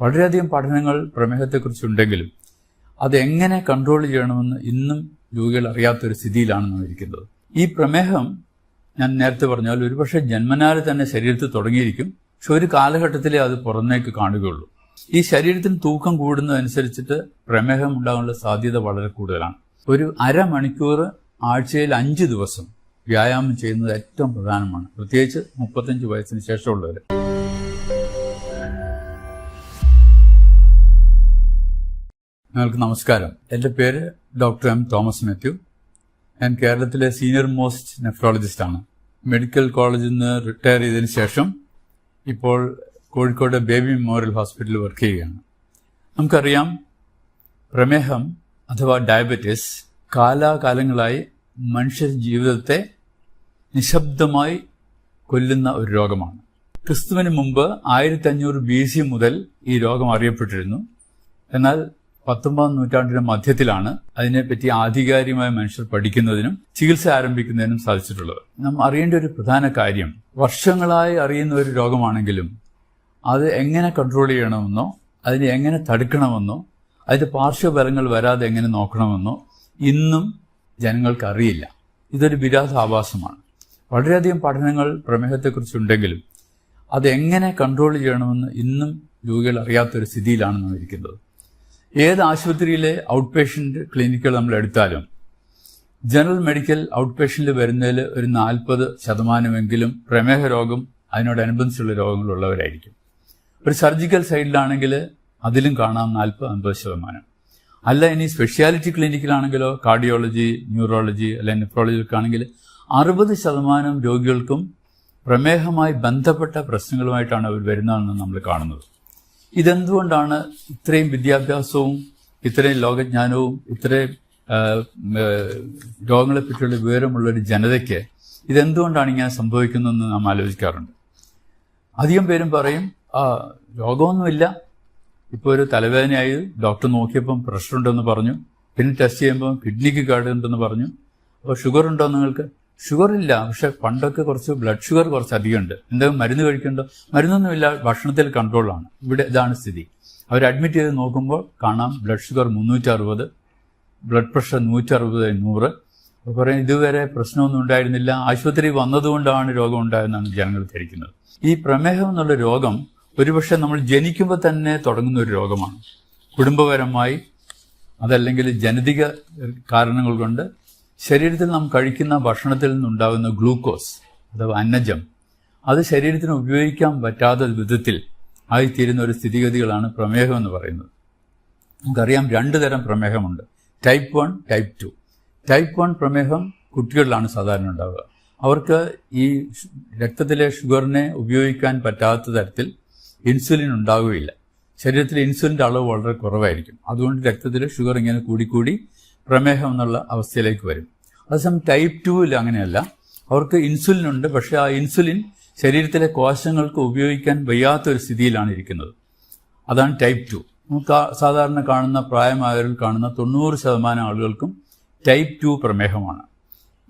വളരെയധികം പഠനങ്ങൾ പ്രമേഹത്തെക്കുറിച്ചുണ്ടെങ്കിലും അതെങ്ങനെ കൺട്രോൾ ചെയ്യണമെന്ന് ഇന്നും രോഗികൾ അറിയാത്തൊരു സ്ഥിതിയിലാണ് നാം ഇരിക്കുന്നത്. ഈ പ്രമേഹം ഞാൻ നേരത്തെ പറഞ്ഞാൽ ഒരുപക്ഷെ ജന്മനാല് തന്നെ ശരീരത്തിൽ തുടങ്ങിയിരിക്കും, പക്ഷെ ഒരു കാലഘട്ടത്തിലേ അത് പുറമേക്ക് കാണുകയുള്ളൂ. ഈ ശരീരത്തിന് തൂക്കം കൂടുന്നതനുസരിച്ചിട്ട് പ്രമേഹം ഉണ്ടാകാനുള്ള സാധ്യത വളരെ കൂടുതലാണ്. ഒരു അരമണിക്കൂർ ആഴ്ചയിൽ 5 ദിവസം വ്യായാമം ചെയ്യുന്നത് ഏറ്റവും പ്രധാനമാണ്, പ്രത്യേകിച്ച് 35 വയസ്സിന് ശേഷമുള്ളവർ. നിങ്ങൾക്ക് നമസ്കാരം. എൻ്റെ പേര് ഡോക്ടർ എം തോമസ് മാത്യു. ഞാൻ കേരളത്തിലെ സീനിയർ മോസ്റ്റ് നെഫ്രോളജിസ്റ്റാണ്. മെഡിക്കൽ കോളേജിൽ നിന്ന് റിട്ടയർ ചെയ്തതിന് ശേഷം ഇപ്പോൾ കോഴിക്കോട് ബേബി മെമ്മോറിയൽ ഹോസ്പിറ്റലിൽ വർക്ക് ചെയ്യുകയാണ്. നമുക്കറിയാം, പ്രമേഹം അഥവാ ഡയബറ്റിസ് കാലാകാലങ്ങളായി മനുഷ്യ ജീവിതത്തെ നിശബ്ദമായി കൊല്ലുന്ന ഒരു രോഗമാണ്. ക്രിസ്തുവിന് മുമ്പ് 1500 BC മുതൽ ഈ രോഗം അറിയപ്പെട്ടിരുന്നു. എന്നാൽ 19ാം നൂറ്റാണ്ടിന്റെ മധ്യത്തിലാണ് അതിനെപ്പറ്റി ആധികാരികമായ മനുഷ്യർ പഠിക്കുന്നതിനും ചികിത്സ ആരംഭിക്കുന്നതിനും സാധിച്ചിട്ടുള്ളത്. നാം അറിയേണ്ട ഒരു പ്രധാന കാര്യം, വർഷങ്ങളായി അറിയുന്ന ഒരു രോഗമാണെങ്കിലും അത് എങ്ങനെ കൺട്രോൾ ചെയ്യണമെന്നോ അതിനെ എങ്ങനെ തടുക്കണമെന്നോ അതിന്റെ പാർശ്വഫലങ്ങൾ വരാതെ എങ്ങനെ നോക്കണമെന്നോ ഇന്നും ജനങ്ങൾക്ക് അറിയില്ല. ഇതൊരു വിരോധാഭാസമാണ്. വളരെയധികം പഠനങ്ങൾ പ്രമേഹത്തെക്കുറിച്ചുണ്ടെങ്കിലും അതെങ്ങനെ കൺട്രോൾ ചെയ്യണമെന്ന് ഇന്നും രോഗികൾ അറിയാത്തൊരു സ്ഥിതിയിലാണ് നാം ഇരിക്കുന്നത്. ഏത് ആശുപത്രിയിലെ ഔട്ട് പേഷ്യന്റ് ക്ലിനിക്കുകൾ നമ്മൾ എടുത്താലും ജനറൽ മെഡിക്കൽ ഔട്ട് പേഷ്യന്റിൽ വരുന്നതിൽ ഒരു 40% പ്രമേഹ രോഗം അതിനോടനുബന്ധിച്ചുള്ള രോഗങ്ങളുള്ളവരായിരിക്കും. ഒരു സർജിക്കൽ സൈഡിലാണെങ്കിൽ അതിലും കാണാം 40-50%. അല്ല, ഇനി സ്പെഷ്യാലിറ്റി ക്ലിനിക്കിലാണെങ്കിലോ കാർഡിയോളജി, ന്യൂറോളജി അല്ലെങ്കിൽ നെഫ്രോളജിക്കാണെങ്കിൽ 60% രോഗികൾക്കും പ്രമേഹമായി ബന്ധപ്പെട്ട പ്രശ്നങ്ങളുമായിട്ടാണ് അവർ വരുന്നതെന്ന് നമ്മൾ കാണുന്നത്. ഇതെന്തുകൊണ്ടാണ് ഇത്രയും വിദ്യാഭ്യാസവും ഇത്രയും ലോകജ്ഞാനവും ഇത്രയും രോഗങ്ങളെപ്പറ്റിയുള്ള വിവരമുള്ളൊരു ജനതയ്ക്ക് ഇതെന്തുകൊണ്ടാണ് ഇങ്ങനെ സംഭവിക്കുന്നതെന്ന് നാം ആലോചിക്കാറുണ്ട്. അധികം പേരും പറയും, രോഗമൊന്നുമില്ല, ഇപ്പോൾ ഒരു തലവേദനയായി ഡോക്ടർ നോക്കിയപ്പം പ്രഷർ ഉണ്ടെന്ന് പറഞ്ഞു, പിന്നെ ടെസ്റ്റ് ചെയ്യുമ്പോൾ കിഡ്നിക്ക് കേടുണ്ടെന്ന് പറഞ്ഞു. അപ്പോൾ ഷുഗർ ഉണ്ടോ നിങ്ങൾക്ക്? ഷുഗർ ഇല്ല, പക്ഷെ പണ്ടൊക്കെ കുറച്ച് ബ്ലഡ് ഷുഗർ കുറച്ച് അധികമുണ്ട്, എന്തെങ്കിലും മരുന്ന് കഴിക്കണ്ടോ? മരുന്നൊന്നുമില്ല, ഭക്ഷണത്തിൽ കൺട്രോളാണ്. ഇവിടെ ഇതാണ് സ്ഥിതി. അവർ അഡ്മിറ്റ് ചെയ്ത് നോക്കുമ്പോൾ കാണാം ബ്ലഡ് ഷുഗർ 360, ബ്ലഡ് പ്രഷർ 160/100. അപ്പോൾ പറയും ഇതുവരെ പ്രശ്നമൊന്നും ഉണ്ടായിരുന്നില്ല, ആശുപത്രി വന്നതുകൊണ്ടാണ് രോഗം ഉണ്ടായെന്നാണ് ജനങ്ങൾ ധരിക്കുന്നത്. ഈ പ്രമേഹം എന്നുള്ള രോഗം ഒരുപക്ഷെ നമ്മൾ ജനിക്കുമ്പോൾ തന്നെ തുടങ്ങുന്ന ഒരു രോഗമാണ്. കുടുംബപരമായി അതല്ലെങ്കിൽ ജനിതക കാരണങ്ങൾ കൊണ്ട് ശരീരത്തിൽ നാം കഴിക്കുന്ന ഭക്ഷണത്തിൽ നിന്നുണ്ടാകുന്ന ഗ്ലൂക്കോസ് അഥവാ അന്നജം അത് ശരീരത്തിന് ഉപയോഗിക്കാൻ പറ്റാത്ത വിധത്തിൽ ആയിത്തീരുന്ന ഒരു സ്ഥിതിഗതികളാണ് പ്രമേഹം എന്ന് പറയുന്നത്. നമുക്കറിയാം 2 തരം പ്രമേഹമുണ്ട്, ടൈപ്പ് 1, ടൈപ്പ് 2. ടൈപ്പ് 1 പ്രമേഹം കുട്ടികളിലാണ് സാധാരണ ഉണ്ടാവുക. അവർക്ക് ഈ രക്തത്തിലെ ഷുഗറിനെ ഉപയോഗിക്കാൻ പറ്റാത്ത തരത്തിൽ ഇൻസുലിൻ ഉണ്ടാവുകയില്ല. ശരീരത്തിൽ ഇൻസുലിൻ്റെ അളവ് വളരെ കുറവായിരിക്കും. അതുകൊണ്ട് രക്തത്തിലെ ഷുഗർ ഇങ്ങനെ കൂടിക്കൂടി പ്രമേഹം എന്നുള്ള അവസ്ഥയിലേക്ക് വരും. അതേസമയം ടൈപ്പ് 2 അങ്ങനെയല്ല. അവർക്ക് ഇൻസുലിൻ ഉണ്ട്, പക്ഷേ ആ ഇൻസുലിൻ ശരീരത്തിലെ കോശങ്ങൾക്ക് ഉപയോഗിക്കാൻ വയ്യാത്തൊരു സ്ഥിതിയിലാണ് ഇരിക്കുന്നത്. അതാണ് ടൈപ്പ് 2. നമുക്ക് സാധാരണ കാണുന്ന പ്രായമായവരിൽ കാണുന്ന 90% ആളുകൾക്കും ടൈപ്പ് 2 പ്രമേഹമാണ്.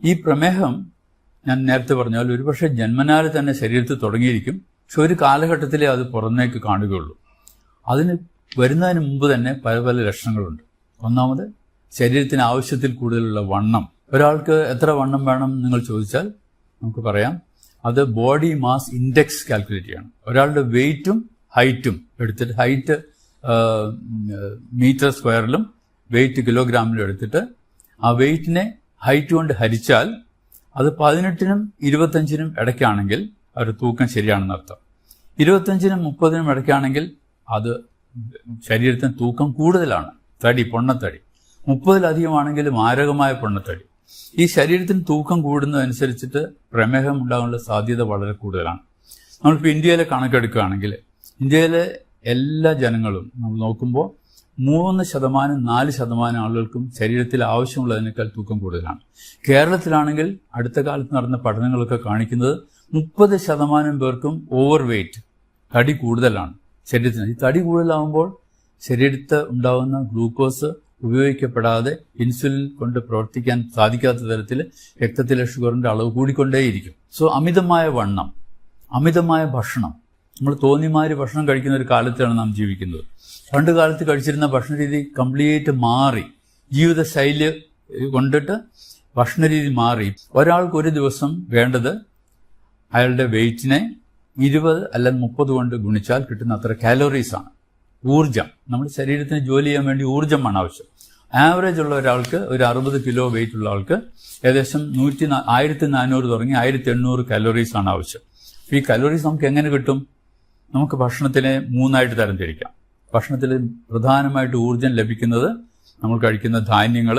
ഈ പ്രമേഹം ഞാൻ നേരത്തെ പറഞ്ഞാൽ ഒരുപക്ഷെ ജന്മനാല് തന്നെ ശരീരത്തിൽ തുടങ്ങിയിരിക്കും, പക്ഷെ ഒരു കാലഘട്ടത്തിലേ അത് പുറമേക്ക് കാണുകയുള്ളൂ. അതിന് വരുന്നതിന് മുമ്പ് തന്നെ പല പല ലക്ഷണങ്ങളുണ്ട്. ഒന്നാമത്, ശരീരത്തിന് ആവശ്യത്തിൽ കൂടുതലുള്ള വണ്ണം. ഒരാൾക്ക് എത്ര വണ്ണം വേണം നിങ്ങൾ ചോദിച്ചാൽ നമുക്ക് പറയാം, അത് ബോഡി മാസ് ഇൻഡെക്സ് കാൽക്കുലേറ്റ് ചെയ്യണം. ഒരാളുടെ വെയിറ്റും ഹൈറ്റും എടുത്തിട്ട്, ഹൈറ്റ് മീറ്റർ സ്ക്വയറിലും വെയിറ്റ് കിലോഗ്രാമിലും എടുത്തിട്ട് ആ വെയിറ്റിനെ ഹൈറ്റ് കൊണ്ട് ഹരിച്ചാൽ അത് 18നും 25നും ഇടയ്ക്കാണെങ്കിൽ അവരുടെ തൂക്കം ശരിയാണെന്ന് അർത്ഥം. 25നും 30നും ഇടയ്ക്കാണെങ്കിൽ അത് ശരീരത്തിന് തൂക്കം കൂടുതലാണ്, തടി, പൊണ്ണത്തടി. 30-ലധികമാണെങ്കിൽ മാരകമായ പൊണ്ണത്തടി. ഈ ശരീരത്തിന് തൂക്കം കൂടുന്നതനുസരിച്ചിട്ട് പ്രമേഹം ഉണ്ടാകാനുള്ള സാധ്യത വളരെ കൂടുതലാണ്. നമ്മളിപ്പോൾ ഇന്ത്യയിലെ കണക്കെടുക്കുകയാണെങ്കിൽ ഇന്ത്യയിലെ എല്ലാ ജനങ്ങളും നമ്മൾ നോക്കുമ്പോൾ 3%, 4% ആളുകൾക്കും ശരീരത്തിൽ ആവശ്യമുള്ളതിനേക്കാൾ തൂക്കം കൂടുതലാണ്. കേരളത്തിലാണെങ്കിൽ അടുത്ത കാലത്ത് നടന്ന പഠനങ്ങളൊക്കെ കാണിക്കുന്നത് 30% പേർക്കും ഓവർ വെയ്റ്റ്, തടി കൂടുതലാണ് ശരീരത്തിന്. ഈ തടി കൂടുതലാകുമ്പോൾ ശരീരത്തിൽ ഉണ്ടാകുന്ന ഗ്ലൂക്കോസ് ഉപയോഗിക്കപ്പെടാതെ ഇൻസുലിൻ കൊണ്ട് പ്രവർത്തിക്കാൻ സാധിക്കാത്ത തരത്തിൽ രക്തത്തിലെ ഷുഗറിന്റെ അളവ് കൂടിക്കൊണ്ടേയിരിക്കും. സോ അമിതമായ വണ്ണം, അമിതമായ ഭക്ഷണം, നമ്മൾ തോന്നിമാതിരി ഭക്ഷണം കഴിക്കുന്ന ഒരു കാലത്താണ് നാം ജീവിക്കുന്നത്. പണ്ട് കാലത്ത് കഴിച്ചിരുന്ന ഭക്ഷണ രീതി കംപ്ലീറ്റ് മാറി, ജീവിതശൈലി കൊണ്ടിട്ട് ഭക്ഷണരീതി മാറി. ഒരാൾക്ക് ഒരു ദിവസം വേണ്ടത് അയാളുടെ വെയിറ്റിനെ 20 അല്ലെങ്കിൽ 30 കൊണ്ട് ഗുണിച്ചാൽ കിട്ടുന്ന അത്ര കാലോറീസാണ്. ഊർജം, നമ്മുടെ ശരീരത്തിന് ജോലി ചെയ്യാൻ വേണ്ടി ഊർജ്ജമാണ് ആവശ്യം. ആവറേജ് ഉള്ള ഒരാൾക്ക്, ഒരു 60 കിലോ വെയിറ്റ് ഉള്ള ആൾക്ക് ഏകദേശം 1400 തുടങ്ങി 1800 കലോറീസാണ് ആവശ്യം. ഈ കലോറീസ് നമുക്ക് എങ്ങനെ കിട്ടും? നമുക്ക് ഭക്ഷണത്തിനെ 3ആയിട്ട് തരംതിരിക്കാം. ഭക്ഷണത്തിൽ പ്രധാനമായിട്ട് ഊർജ്ജം ലഭിക്കുന്നത് നമ്മൾ കഴിക്കുന്ന ധാന്യങ്ങൾ,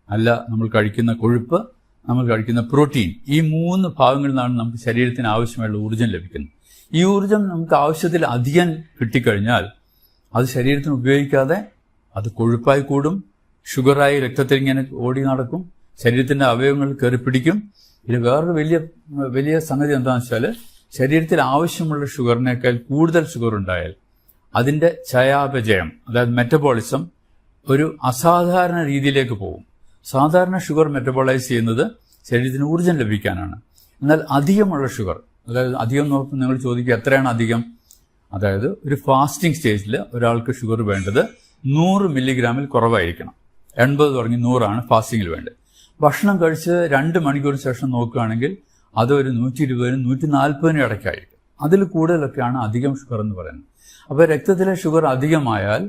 അല്ല നമ്മൾ കഴിക്കുന്ന കൊഴുപ്പ്, നമ്മൾ കഴിക്കുന്ന പ്രോട്ടീൻ. ഈ 3 ഭാഗങ്ങളിൽ നിന്നാണ് നമുക്ക് ശരീരത്തിന് ആവശ്യമായുള്ള ഊർജ്ജം ലഭിക്കുന്നത്. ഈ ഊർജ്ജം നമുക്ക് ആവശ്യത്തിൽ അധികം കിട്ടിക്കഴിഞ്ഞാൽ അത് ശരീരത്തിന് ഉപയോഗിക്കാതെ അത് കൊഴുപ്പായി കൂടും, ഷുഗറായി രക്തത്തിൽ ഇങ്ങനെ ഓടി നടക്കും, ശരീരത്തിന്റെ അവയവങ്ങൾ കയറി പിടിക്കും. ഇത് വേറൊരു വലിയ സംഗതി എന്താണെന്ന് വെച്ചാൽ, ശരീരത്തിൽ ആവശ്യമുള്ള ഷുഗറിനേക്കാൾ കൂടുതൽ ഷുഗർ ഉണ്ടായാൽ അതിന്റെ ചയാപചയം, അതായത് മെറ്റബോളിസം ഒരു അസാധാരണ രീതിയിലേക്ക് പോകും. സാധാരണ ഷുഗർ മെറ്റബോളൈസ് ചെയ്യുന്നത് ശരീരത്തിന് ഊർജ്ജം ലഭിക്കാനാണ്. എന്നാൽ അധികമുള്ള ഷുഗർ, അതായത് അധികം നോക്കുമ്പോൾ നിങ്ങൾ ചോദിക്കുക എത്രയാണ് അധികം? അതായത് ഒരു ഫാസ്റ്റിംഗ് സ്റ്റേജിൽ ഒരാൾക്ക് ഷുഗർ വേണ്ടത് 100 മില്ലിഗ്രാമിൽ കുറവായിരിക്കണം. 80 തുടങ്ങി 100 ഫാസ്റ്റിങ്ങിൽ വേണ്ടത്. ഭക്ഷണം കഴിച്ച് 2 മണിക്കൂറിന് ശേഷം നോക്കുകയാണെങ്കിൽ അത് ഒരു 120-നും 140-നും ഇടയ്ക്കായിരിക്കും. അതിൽ കൂടുതലൊക്കെയാണ് അധികം ഷുഗർ എന്ന് പറയുന്നത്. അപ്പോൾ രക്തത്തിലെ ഷുഗർ അധികമായാൽ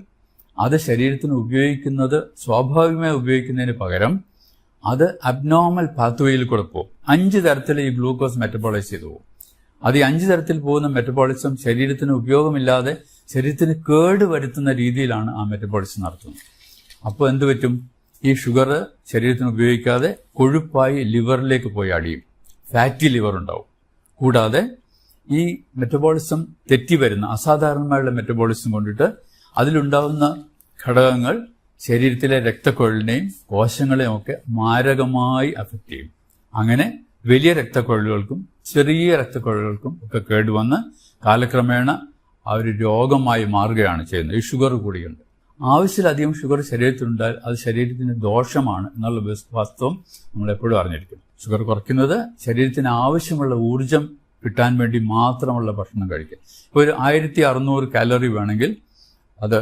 അത് ശരീരത്തിന് ഉപയോഗിക്കുന്നത് സ്വാഭാവികമായി ഉപയോഗിക്കുന്നതിന് പകരം അത് അബ്നോർമൽ പാത്വേയിൽ കൂടെ പോകും. 5 തരത്തിൽ ഈ ഗ്ലൂക്കോസ് മെറ്റബോളൈസ് ചെയ്തു പോകും. അത് ഈ 5 തരത്തിൽ പോകുന്ന മെറ്റബോളിസം ശരീരത്തിന് ഉപയോഗമില്ലാതെ ശരീരത്തിന് കേട് വരുത്തുന്ന രീതിയിലാണ് ആ മെറ്റബോളിസം നടത്തുന്നത്. അപ്പോൾ എന്ത് പറ്റും? ഈ ഷുഗർ ശരീരത്തിന് ഉപയോഗിക്കാതെ കൊഴുപ്പായി ലിവറിലേക്ക് പോയി അടിയും, ഫാറ്റി ലിവർ ഉണ്ടാവും. കൂടാതെ ഈ മെറ്റബോളിസം തെറ്റി വരുന്ന അസാധാരണമായുള്ള മെറ്റബോളിസം കൊണ്ടിട്ട് അതിലുണ്ടാവുന്ന ഘടകങ്ങൾ ശരീരത്തിലെ രക്തക്കുഴലിനെയും കോശങ്ങളെയും ഒക്കെ മാരകമായി അഫക്റ്റ് ചെയ്യും. അങ്ങനെ വലിയ രക്തക്കുഴലുകൾക്കും ചെറിയ രക്തക്കുഴലുകൾക്കും ഒക്കെ കേടുവന്ന് കാലക്രമേണ ആ ഒരു രോഗമായി മാറുകയാണ് ചെയ്യുന്നത്. ഈ ഷുഗർ കൂടിയുണ്ട്. ആവശ്യത്തിലധികം ഷുഗർ ശരീരത്തിലുണ്ടായാൽ അത് ശരീരത്തിന് ദോഷമാണ് എന്നുള്ള വാസ്തവം നമ്മൾ എപ്പോഴും അറിഞ്ഞിരിക്കും. ഷുഗർ കുറയ്ക്കുന്നത് ശരീരത്തിന് ആവശ്യമുള്ള ഊർജം കിട്ടാൻ വേണ്ടി മാത്രമുള്ള ഭക്ഷണം കഴിക്കുക. ഇപ്പോൾ ഒരു 1600 കാലറി വേണമെങ്കിൽ അത്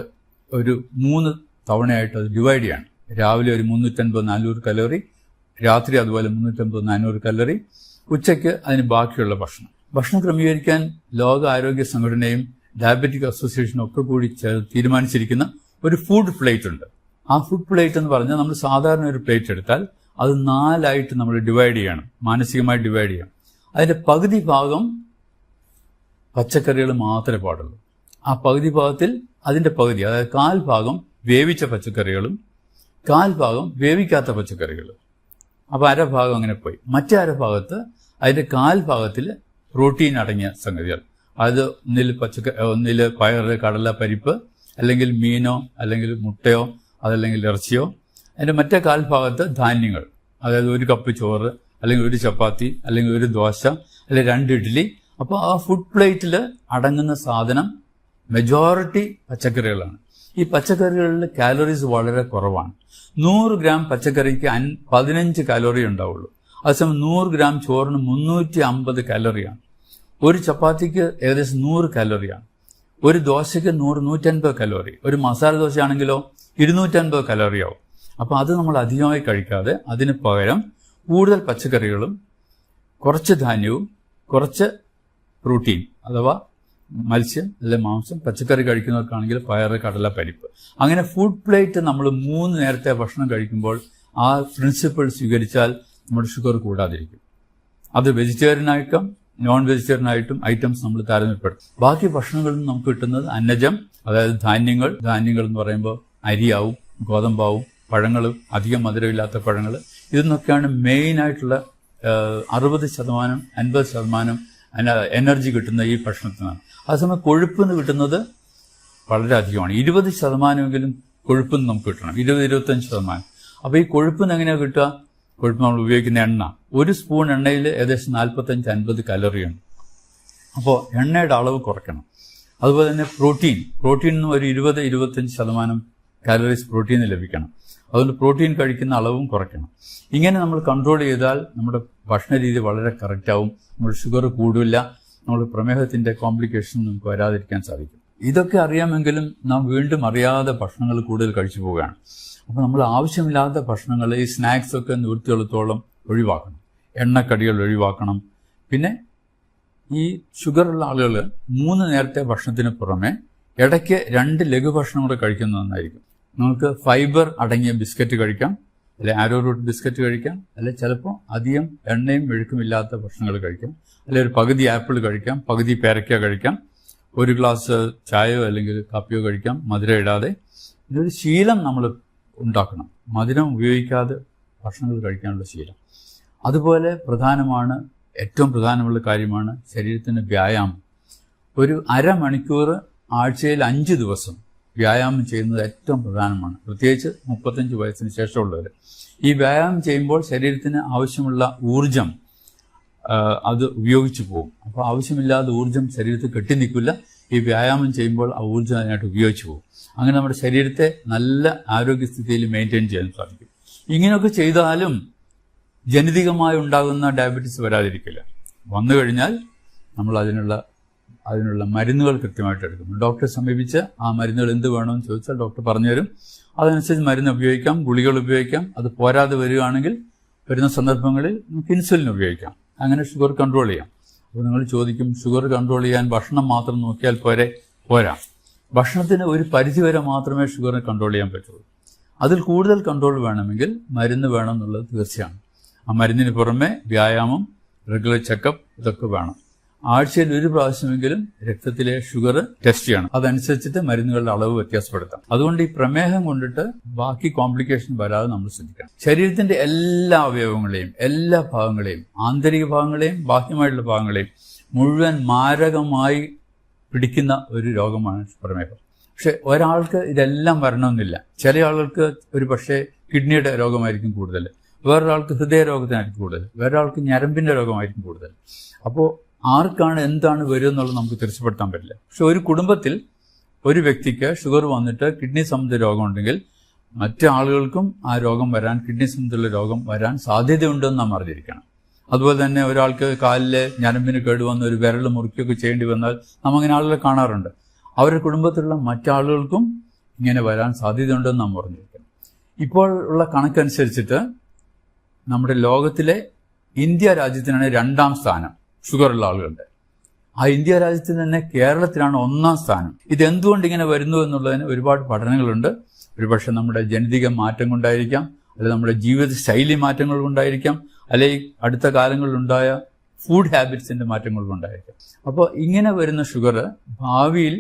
ഒരു 3 തവണയായിട്ട് അത് ഡിവൈഡ് ചെയ്യണം. രാവിലെ ഒരു 350-400 കലോറി, രാത്രി അതുപോലെ 350-400 കലോറി, ഉച്ചയ്ക്ക് അതിന് ബാക്കിയുള്ള ഭക്ഷണം ക്രമീകരിക്കാൻ ലോക ആരോഗ്യ സംഘടനയും ഡയബറ്റിക് അസോസിയേഷനും ഒക്കെ കൂടി തീരുമാനിച്ചിരിക്കുന്ന ഒരു ഫുഡ് പ്ലേറ്റ് ഉണ്ട്. ആ ഫുഡ് പ്ലേറ്റ് എന്ന് പറഞ്ഞാൽ നമ്മൾ സാധാരണ ഒരു പ്ലേറ്റ് എടുത്താൽ അത് 4ആയിട്ട് നമ്മൾ ഡിവൈഡ് ചെയ്യണം, മാനസികമായി ഡിവൈഡ് ചെയ്യണം. അതിന്റെ പകുതി ഭാഗം പച്ചക്കറികൾ മാത്രമേ പാടുള്ളൂ. ആ പകുതി ഭാഗത്തിൽ അതിന്റെ പകുതി, അതായത് 1/4 ഭാഗം വേവിച്ച പച്ചക്കറികളും 1/4 ഭാഗം വേവിക്കാത്ത പച്ചക്കറികളും. അപ്പോൾ 1/2 ഭാഗം അങ്ങനെ പോയി. മറ്റേ 1/2 ഭാഗത്ത് അതിന്റെ 1/4 ഭാഗത്തിൽ പ്രോട്ടീൻ അടങ്ങിയ സംഗതികൾ, അത് ഒന്നിൽ പയറ്, കടല, പരിപ്പ്, അല്ലെങ്കിൽ മീനോ അല്ലെങ്കിൽ മുട്ടയോ അതല്ലെങ്കിൽ ഇറച്ചിയോ. അതിന്റെ മറ്റേ 1/4 ഭാഗത്ത് ധാന്യങ്ങൾ, അതായത് 1 കപ്പ് ചോറ് അല്ലെങ്കിൽ 1 ചപ്പാത്തി അല്ലെങ്കിൽ 1 ദോശ അല്ലെങ്കിൽ 2 ഇഡ്ഡലി. അപ്പോൾ ആ ഫുഡ് പ്ലേറ്റിൽ അടങ്ങുന്ന സാധനം മെജോറിറ്റി പച്ചക്കറികളാണ്. ഈ പച്ചക്കറികളിൽ കാലറീസ് വളരെ കുറവാണ്. 100 ഗ്രാം പച്ചക്കറിക്ക് 15 കാലറി ഉണ്ടാവുള്ളൂ. അതേസമയം 100 ഗ്രാം ചോറിന് 350 കാലറിയാണ്. 1 ചപ്പാത്തിക്ക് ഏകദേശം 100 കാലറിയാണ്. 1 ദോശയ്ക്ക് 100-150 കലോറി. ഒരു മസാല ദോശയാണെങ്കിലോ 250 കലോറിയാവും. അപ്പോൾ അത് നമ്മൾ അധികമായി കഴിക്കാതെ അതിന് പകരം കൂടുതൽ പച്ചക്കറികളും കുറച്ച് ധാന്യവും കുറച്ച് പ്രോട്ടീൻ അഥവാ മത്സ്യം അല്ലെങ്കിൽ മാംസം, പച്ചക്കറി കഴിക്കുന്നവർക്കാണെങ്കിൽ പയറ്, കടല, പരിപ്പ്, അങ്ങനെ ഫുഡ് പ്ലേറ്റ് നമ്മൾ 3 നേരത്തെ ഭക്ഷണം കഴിക്കുമ്പോൾ ആ പ്രിൻസിപ്പിൾ സ്വീകരിച്ചാൽ നമ്മുടെ ഷുഗർ കൂടാതിരിക്കും. അത് വെജിറ്റേറിയനായിട്ടും നോൺ വെജിറ്റേറിയനായിട്ടും ഐറ്റംസ് നമ്മൾ താരതമ്യപ്പെടുത്തും. ബാക്കി ഭക്ഷണങ്ങളിൽ നിന്ന് നമുക്ക് കിട്ടുന്നത് അന്നജം, അതായത് ധാന്യങ്ങൾ എന്ന് പറയുമ്പോൾ അരിയാവും, ഗോതമ്പാവും, പഴങ്ങളും, അധികം മധുരമില്ലാത്ത പഴങ്ങൾ, ഇതെന്നൊക്കെയാണ് മെയിനായിട്ടുള്ള 60%, 50% എനർജി കിട്ടുന്ന ഈ ഭക്ഷണത്തിനാണ്. അതേസമയം കൊഴുപ്പ് നിന്ന് കിട്ടുന്നത് വളരെ അധികമാണ്. 20%എങ്കിലും കൊഴുപ്പ് നമുക്ക് കിട്ടണം, 20-25%. അപ്പോൾ ഈ കൊഴുപ്പിന് എങ്ങനെയാണ് കിട്ടുക? കൊഴുപ്പ് നമ്മൾ ഉപയോഗിക്കുന്ന എണ്ണ, 1 സ്പൂൺ എണ്ണയിൽ ഏകദേശം 45-50 കലോറിയുണ്ട്. അപ്പോൾ എണ്ണയുടെ അളവ് കുറയ്ക്കണം. അതുപോലെ തന്നെ പ്രോട്ടീനിന് ഒരു 20-25% കാലറീസ് പ്രോട്ടീന് ലഭിക്കണം. അതുകൊണ്ട് പ്രോട്ടീൻ കഴിക്കുന്ന അളവും കുറയ്ക്കണം. ഇങ്ങനെ നമ്മൾ കൺട്രോൾ ചെയ്താൽ നമ്മുടെ ഭക്ഷണ രീതി വളരെ കറക്റ്റാവും. നമ്മുടെ ഷുഗർ കൂടില്ല, നമ്മൾ പ്രമേഹത്തിന്റെ കോംപ്ലിക്കേഷൻ നമുക്ക് വരാതിരിക്കാൻ സാധിക്കും. ഇതൊക്കെ അറിയാമെങ്കിലും നാം വീണ്ടും അറിയാതെ ഭക്ഷണങ്ങൾ കൂടുതൽ കഴിച്ചു പോവുകയാണ്. അപ്പോൾ നമ്മൾ ആവശ്യമില്ലാത്ത ഭക്ഷണങ്ങൾ, ഈ സ്നാക്സ് ഒക്കെ നിവൃത്തിയുള്ളത്തോളം ഒഴിവാക്കണം. എണ്ണക്കടികൾ ഒഴിവാക്കണം. പിന്നെ ഈ ഷുഗറുള്ള ആളുകൾ 3 നേരത്തെ ഭക്ഷണത്തിന് പുറമെ ഇടയ്ക്ക് 2 ലഘുഭക്ഷണം കൂടെ കഴിക്കുന്നത് നന്നായിരിക്കും. നമുക്ക് ഫൈബർ അടങ്ങിയ ബിസ്ക്കറ്റ് കഴിക്കാം, അല്ലെ ആരോ റൂട്ട് ബിസ്ക്കറ്റ് കഴിക്കാം, അല്ലെ ചിലപ്പോൾ അധികം എണ്ണയും മെഴുക്കുമില്ലാത്ത ഭക്ഷണങ്ങൾ കഴിക്കാം, അല്ലെ ഒരു പകുതി ആപ്പിൾ കഴിക്കാം, പകുതി പേരയ്ക്ക കഴിക്കാം, 1 ഗ്ലാസ് ചായയോ അല്ലെങ്കിൽ കാപ്പിയോ കഴിക്കാം, മധുരം ഇടാതെ. ഇതൊരു ശീലം നമ്മൾ ഉണ്ടാക്കണം, മധുരം ഉപയോഗിക്കാതെ ഭക്ഷണങ്ങൾ കഴിക്കാനുള്ള ശീലം. അതുപോലെ ഏറ്റവും പ്രധാനമുള്ള കാര്യമാണ് ശരീരത്തിന് വ്യായാമം. ഒരു അരമണിക്കൂർ ആഴ്ചയിൽ 5 ദിവസം വ്യായാമം ചെയ്യുന്നത് ഏറ്റവും പ്രധാനമാണ്, പ്രത്യേകിച്ച് 35 വയസ്സിന് ശേഷമുള്ളവർ. ഈ വ്യായാമം ചെയ്യുമ്പോൾ ശരീരത്തിന് ആവശ്യമുള്ള ഊർജം അത് ഉപയോഗിച്ചു പോകും. അപ്പോൾ ആവശ്യമില്ലാത്ത ഊർജം ശരീരത്തിൽ കെട്ടിനിൽക്കില്ല. ഈ വ്യായാമം ചെയ്യുമ്പോൾ ആ ഊർജം അതിനായിട്ട് ഉപയോഗിച്ചു പോകും. അങ്ങനെ നമ്മുടെ ശരീരത്തെ നല്ല ആരോഗ്യസ്ഥിതിയിൽ മെയിൻറ്റെയിൻ ചെയ്യാൻ സാധിക്കും. ഇങ്ങനെയൊക്കെ ചെയ്താലും ജനിതകമായി ഉണ്ടാകുന്ന ഡയബറ്റീസ് വരാതിരിക്കില്ല. വന്നു കഴിഞ്ഞാൽ നമ്മൾ അതിനുള്ള മരുന്നുകൾ കൃത്യമായിട്ട് എടുക്കും. ഡോക്ടറെ സമീപിച്ച് ആ മരുന്നുകൾ എന്ത് വേണമെന്ന് ചോദിച്ചാൽ ഡോക്ടർ പറഞ്ഞുതരും. അതനുസരിച്ച് മരുന്ന് ഉപയോഗിക്കാം, ഗുളികൾ ഉപയോഗിക്കാം. അത് പോരാതെ വരികയാണെങ്കിൽ വരുന്ന സന്ദർഭങ്ങളിൽ നമുക്ക് ഇൻസുലിൻ ഉപയോഗിക്കാം. അങ്ങനെ ഷുഗർ കൺട്രോൾ ചെയ്യാം. അപ്പോൾ നിങ്ങൾ ചോദിക്കും, ഷുഗർ കൺട്രോൾ ചെയ്യാൻ ഭക്ഷണം മാത്രം നോക്കിയാൽ പോരാ. ഭക്ഷണത്തിന് ഒരു പരിധിവരെ മാത്രമേ ഷുഗർ കൺട്രോൾ ചെയ്യാൻ പറ്റുള്ളൂ. അതിൽ കൂടുതൽ കൺട്രോൾ വേണമെങ്കിൽ മരുന്ന് വേണം എന്നുള്ളത് തീർച്ചയാണ്. ആ മരുന്നിന് പുറമെ വ്യായാമം, റെഗുലർ ചെക്കപ്പ് ഇതൊക്കെ വേണം. ആഴ്ചയിൽ 1 പ്രാവശ്യമെങ്കിലും രക്തത്തിലെ ഷുഗർ ടെസ്റ്റ് ചെയ്യണം. അതനുസരിച്ചിട്ട് മരുന്നുകളുടെ അളവ് വ്യത്യാസപ്പെടുത്താം. അതുകൊണ്ട് ഈ പ്രമേഹം കൊണ്ടിട്ട് ബാക്കി കോംപ്ലിക്കേഷൻ വരാതെ നമ്മൾ ശ്രദ്ധിക്കണം. ശരീരത്തിന്റെ എല്ലാ അവയവങ്ങളെയും, എല്ലാ ഭാഗങ്ങളെയും, ആന്തരിക ഭാഗങ്ങളെയും ബാഹ്യമായിട്ടുള്ള ഭാഗങ്ങളെയും മുഴുവൻ മാരകമായി പിടിക്കുന്ന ഒരു രോഗമാണ് പ്രമേഹം. പക്ഷെ ഒരാൾക്ക് ഇതെല്ലാം വരണമെന്നില്ല. ചില ആളുകൾക്ക് ഒരു പക്ഷേ കിഡ്നിയുടെ രോഗമായിരിക്കും കൂടുതൽ, വേറൊരാൾക്ക് ഹൃദയരോഗത്തിനായിരിക്കും കൂടുതൽ, വേറൊരാൾക്ക് ഞരമ്പിന്റെ രോഗമായിരിക്കും കൂടുതൽ. അപ്പോൾ ആർക്കാണ് എന്താണ് വരിക എന്നുള്ളത് നമുക്ക് തീർച്ചപ്പെടുത്താൻ പറ്റില്ല. പക്ഷെ ഒരു കുടുംബത്തിൽ ഒരു വ്യക്തിക്ക് ഷുഗർ വന്നിട്ട് കിഡ്നി സംബന്ധിച്ച രോഗമുണ്ടെങ്കിൽ മറ്റു ആളുകൾക്കും ആ രോഗം വരാൻ, കിഡ്നി സംബന്ധിച്ചുള്ള രോഗം വരാൻ സാധ്യതയുണ്ടെന്ന് നാം അറിഞ്ഞിരിക്കണം. അതുപോലെ തന്നെ ഒരാൾക്ക് കാലിലെ ഞരമ്പിന് കേടുവന്ന് ഒരു വിരൽ മുറിക്കുകയൊക്കെ ചെയ്യേണ്ടി വന്നാൽ നാം അങ്ങനെ ആളുകളെ കാണാറുണ്ട്. അവരുടെ കുടുംബത്തിലുള്ള മറ്റാളുകൾക്കും ഇങ്ങനെ വരാൻ സാധ്യതയുണ്ടെന്ന് നാം അറിഞ്ഞിരിക്കണം. ഇപ്പോൾ ഉള്ള കണക്കനുസരിച്ചിട്ട് നമ്മുടെ ലോകത്തിലെ ഇന്ത്യ രാജ്യത്തിനാണ് 2ാം സ്ഥാനം ഷുഗറുള്ള ആളുകളുടെ. ആ ഇന്ത്യ രാജ്യത്തിൽ തന്നെ കേരളത്തിലാണ് 1ാം സ്ഥാനം. ഇതെന്തുകൊണ്ട് ഇങ്ങനെ വരുന്നു എന്നുള്ളതിന് ഒരുപാട് പഠനങ്ങളുണ്ട്. ഒരുപക്ഷെ നമ്മുടെ ജനിതക മാറ്റം കൊണ്ടായിരിക്കാം, അല്ലെങ്കിൽ നമ്മുടെ ജീവിത ശൈലി മാറ്റങ്ങൾ കൊണ്ടായിരിക്കാം, അല്ലെങ്കിൽ അടുത്ത കാലങ്ങളിലുണ്ടായ ഫുഡ് ഹാബിറ്റ്സിന്റെ മാറ്റങ്ങൾ കൊണ്ടായിരിക്കാം. അപ്പോൾ ഇങ്ങനെ വരുന്ന ഷുഗർ ഭാവിയിൽ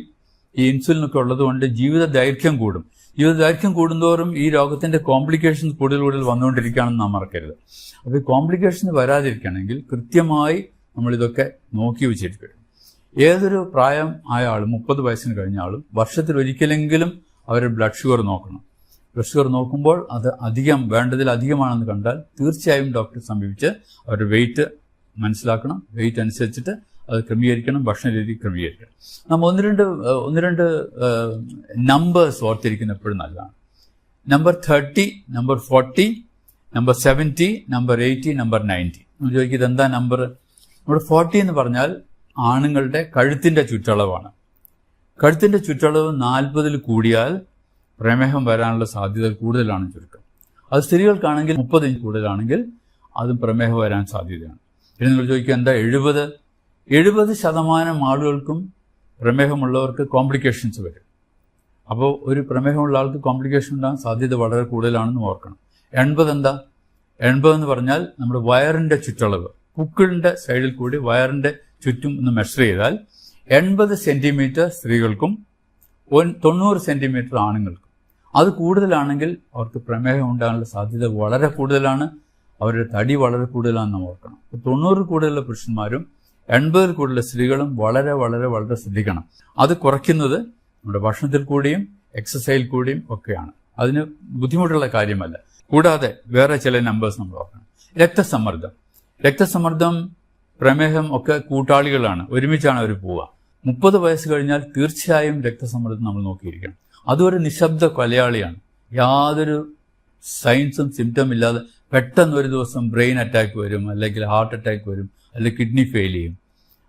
ഈ ഇൻസുലിനൊക്കെ ഉള്ളതുകൊണ്ട് ജീവിത ദൈർഘ്യം കൂടും. ജീവിത ദൈർഘ്യം കൂടുന്തോറും ഈ രോഗത്തിന്റെ കോംപ്ലിക്കേഷൻസ് കൂടുതൽ വന്നുകൊണ്ടിരിക്കുകയാണെന്ന് നാം മറക്കരുത്. അപ്പോൾ ഈ കോംപ്ലിക്കേഷൻസ് വരാതിരിക്കണമെങ്കിൽ കൃത്യമായി നമ്മളിതൊക്കെ നോക്കി വെച്ചിരിക്കണം. ഏതൊരു പ്രായം ആയ ആളും, 30 വയസ്സിന് കഴിഞ്ഞ ആളും വർഷത്തിൽ ഒരിക്കലെങ്കിലും അവരുടെ ബ്ലഡ് ഷുഗർ നോക്കണം. ബ്ലഡ് ഷുഗർ നോക്കുമ്പോൾ അത് വേണ്ടതിലധികമാണെന്ന് കണ്ടാൽ തീർച്ചയായും ഡോക്ടറെ സമീപിച്ച് അവരുടെ വെയിറ്റ് മനസ്സിലാക്കണം. വെയിറ്റ് അനുസരിച്ചിട്ട് അത് ക്രമീകരിക്കണം, ഭക്ഷണ രീതി ക്രമീകരിക്കണം. നാം ഒന്ന് രണ്ട് നമ്പേഴ്സ് ഓർത്തിരിക്കുന്ന എപ്പോഴും നല്ലതാണ്. Number 30, number 40, number 70, number 80, number 90. നമ്മൾ ചോദിക്കും ഇതെന്താ നമ്പർ? നമ്മുടെ 40 എന്ന് പറഞ്ഞാൽ ആണുങ്ങളുടെ കഴുത്തിന്റെ ചുറ്റളവാണ്. കഴുത്തിന്റെ ചുറ്റളവ് 40-ൽ കൂടിയാൽ പ്രമേഹം വരാനുള്ള സാധ്യത കൂടുതലാണ് ചുരുക്കം. അത് സ്ത്രീകൾക്കാണെങ്കിൽ 30 കൂടുതലാണെങ്കിൽ അതും പ്രമേഹം വരാൻ സാധ്യതയാണ്. ഇനി നിങ്ങൾ ചോദിക്കുക എന്താ 70% ആളുകൾക്കും പ്രമേഹമുള്ളവർക്ക് കോംപ്ലിക്കേഷൻസ് വരും. അപ്പോൾ ഒരു പ്രമേഹമുള്ള ആൾക്ക് കോംപ്ലിക്കേഷൻ ഉണ്ടാകാൻ സാധ്യത വളരെ കൂടുതലാണെന്ന് ഓർക്കണം. 80 എന്താ? 80 എന്ന് പറഞ്ഞാൽ നമ്മുടെ വയറിന്റെ ചുറ്റളവ്, പുക്കിളിന്റെ സൈഡിൽ കൂടി വയറിന്റെ ചുറ്റും ഒന്ന് മെഷർ ചെയ്താൽ 80 സെന്റിമീറ്റർ സ്ത്രീകൾക്കും 90 സെന്റിമീറ്റർ ആണുങ്ങൾക്കും. അത് കൂടുതലാണെങ്കിൽ അവർക്ക് പ്രമേഹം ഉണ്ടാകാനുള്ള സാധ്യത വളരെ കൂടുതലാണ്. അവരുടെ തടി വളരെ കൂടുതലാണെന്ന് നാം ഓർക്കണം. 90 കൂടുതലുള്ള പുരുഷന്മാരും 80 കൂടുതലുള്ള സ്ത്രീകളും വളരെ വളരെ വളരെ ശ്രദ്ധിക്കണം. അത് കുറയ്ക്കുന്നത് നമ്മുടെ ഭക്ഷണത്തിൽ കൂടിയും എക്സസൈസിൽ കൂടിയും ഒക്കെയാണ്. അതിന് ബുദ്ധിമുട്ടുള്ള കാര്യമല്ല. കൂടാതെ വേറെ ചില നമ്പേഴ്സ് നമ്മൾ ഓർക്കണം. രക്തസമ്മർദ്ദം, പ്രമേഹം ഒക്കെ കൂട്ടാളികളാണ്, ഒരുമിച്ചാണ് അവർ പോവുക. 30 വയസ്സ് കഴിഞ്ഞാൽ തീർച്ചയായും രക്തസമ്മർദ്ദം നമ്മൾ നോക്കിയിരിക്കണം. അതൊരു നിശബ്ദ കൊലയാളിയാണ്. യാതൊരു സൈൻസും സിംറ്റം ഇല്ലാതെ പെട്ടെന്ന് ഒരു ദിവസം ബ്രെയിൻ അറ്റാക്ക് വരും, അല്ലെങ്കിൽ ഹാർട്ട് അറ്റാക്ക് വരും, അല്ലെങ്കിൽ കിഡ്നി ഫെയിൽ ചെയ്യും.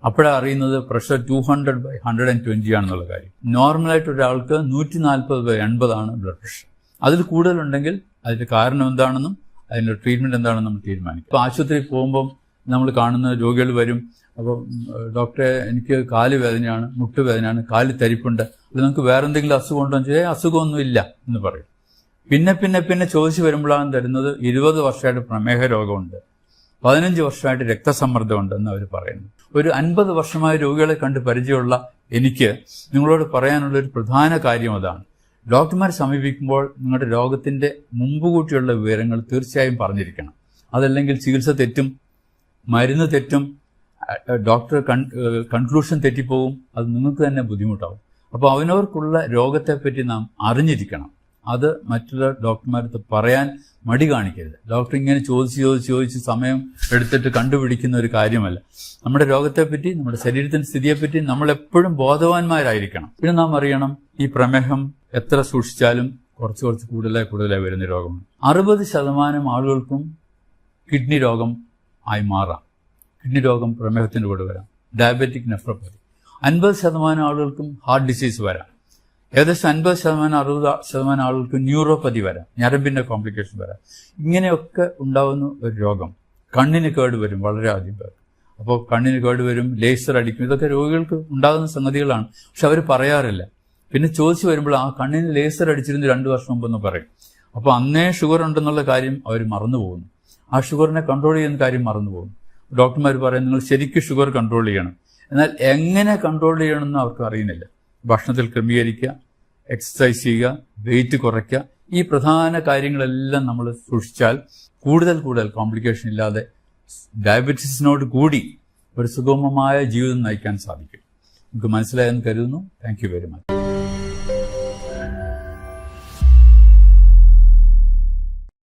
അപ്പോഴാണ് അറിയുന്നത് പ്രഷർ 200/120 ആണെന്നുള്ള കാര്യം. നോർമലായിട്ട് ഒരാൾക്ക് 140/80 ആണ് ബ്ലഡ് പ്രഷർ. അതിൽ കൂടുതലുണ്ടെങ്കിൽ അതിന്റെ കാരണം എന്താണെന്നും അതിന്റെ ട്രീറ്റ്മെന്റ് എന്താണെന്നും നമ്മൾ തീരുമാനിക്കും. ഇപ്പോൾ ആശുപത്രിയിൽ പോകുമ്പം നമ്മൾ കാണുന്ന രോഗികൾ വരും. അപ്പോൾ ഡോക്ടറെ എനിക്ക് കാല് വേദനയാണ്, മുട്ടുവേദനയാണ്, കാല് തരിപ്പുണ്ട്, അല്ലെങ്കിൽ നമുക്ക് വേറെ എന്തെങ്കിലും അസുഖം ഉണ്ടോ എന്ന് ചോദിച്ചാൽ അസുഖമൊന്നും ഇല്ല എന്ന് പറയും. പിന്നെ ചോദിച്ചു വരുമ്പോഴാണ് തരുന്നത് 20 വർഷമായിട്ട് പ്രമേഹ രോഗമുണ്ട്, 15 വർഷമായിട്ട് രക്തസമ്മർദ്ദമുണ്ട് എന്ന് അവർ പറയുന്നു. ഒരു 50 വർഷമായ രോഗികളെ കണ്ട് പരിചയമുള്ള എനിക്ക് നിങ്ങളോട് പറയാനുള്ള ഒരു പ്രധാന കാര്യം അതാണ്. ഡോക്ടർമാരെ സമീപിക്കുമ്പോൾ നിങ്ങളുടെ രോഗത്തിന്റെ മുമ്പുകൂട്ടിയുള്ള വിവരങ്ങൾ തീർച്ചയായും പറഞ്ഞിരിക്കണം. അതല്ലെങ്കിൽ ചികിത്സ തെറ്റും, മരുന്ന് തെറ്റും, ഡോക്ടർ കൺക്ലൂഷൻ തെറ്റിപ്പോവും. അത് നിങ്ങൾക്ക് തന്നെ ബുദ്ധിമുട്ടാവും. അപ്പോൾ അവനവർക്കുള്ള രോഗത്തെപ്പറ്റി നാം അറിഞ്ഞിരിക്കണം. അത് മറ്റുള്ള ഡോക്ടർമാരടുത്ത് പറയാൻ മടി കാണിക്കരുത്. ഡോക്ടർ ഇങ്ങനെ ചോദിച്ച് സമയം എടുത്തിട്ട് കണ്ടുപിടിക്കുന്ന ഒരു കാര്യമല്ല. നമ്മുടെ രോഗത്തെപ്പറ്റി, നമ്മുടെ ശരീരത്തിന്റെ സ്ഥിതിയെപ്പറ്റി നമ്മൾ എപ്പോഴും ബോധവാന്മാരായിരിക്കണം. പിന്നെ നാം അറിയണം, ഈ പ്രമേഹം എത്ര സൂക്ഷിച്ചാലും കുറച്ച് കൂടുതലായി വരുന്ന രോഗമാണ്. 60% ആളുകൾക്കും കിഡ്നി രോഗം ആയി മാറാം. കിഡ്നി രോഗം പ്രമേഹത്തിന്റെ കൂടെ വരാം. Diabetic nephropathy. 50% ആളുകൾക്കും ഹാർട്ട് ഡിസീസ് വരാം. ഏകദേശം 50%-60% ആളുകൾക്ക് ന്യൂറോപ്പതി വരാം, ഞരമ്പിന്റെ കോംപ്ലിക്കേഷൻ വരാം. ഇങ്ങനെയൊക്കെ ഉണ്ടാവുന്ന ഒരു രോഗം. കണ്ണിന് കേട് വരും വളരെ അധികം പേർ. അപ്പോൾ കണ്ണിന് കേട് വരും, ലേസർ അടിക്കും. ഇതൊക്കെ രോഗികൾക്ക് ഉണ്ടാകുന്ന സംഗതികളാണ്. പക്ഷെ അവർ പറയാറില്ല. പിന്നെ ചോദിച്ചു വരുമ്പോൾ ആ കണ്ണിന് ലേസർ അടിച്ചിരുന്നു 2 വർഷം മുമ്പെന്ന് പറയും. അപ്പോൾ അന്നേ ഷുഗർ ഉണ്ടെന്നുള്ള കാര്യം അവർ മറന്നു പോകുന്നു. ആ ഷുഗറിനെ കൺട്രോൾ ചെയ്യുന്ന കാര്യം മറന്നു പോകുന്നു. ഡോക്ടർമാർ പറയും നിങ്ങൾ ശരിക്കും ഷുഗർ കൺട്രോൾ ചെയ്യണം. എന്നാൽ എങ്ങനെ കൺട്രോൾ ചെയ്യണമെന്ന് അവർക്ക് അറിയുന്നില്ല. ഭക്ഷണത്തിൽ ക്രമീകരിക്കുക, എക്സസൈസ് ചെയ്യുക, വെയിറ്റ് കുറയ്ക്കുക, ഈ പ്രധാന കാര്യങ്ങളെല്ലാം നമ്മൾ സൂക്ഷിച്ചാൽ കൂടുതൽ കോംപ്ലിക്കേഷൻ ഇല്ലാതെ ഡയബറ്റീസിനോട് കൂടി ഒരു സുഗമമായ ജീവിതം നയിക്കാൻ സാധിക്കും. നമുക്ക് മനസ്സിലായെന്ന് കരുതുന്നു. Thank you very much.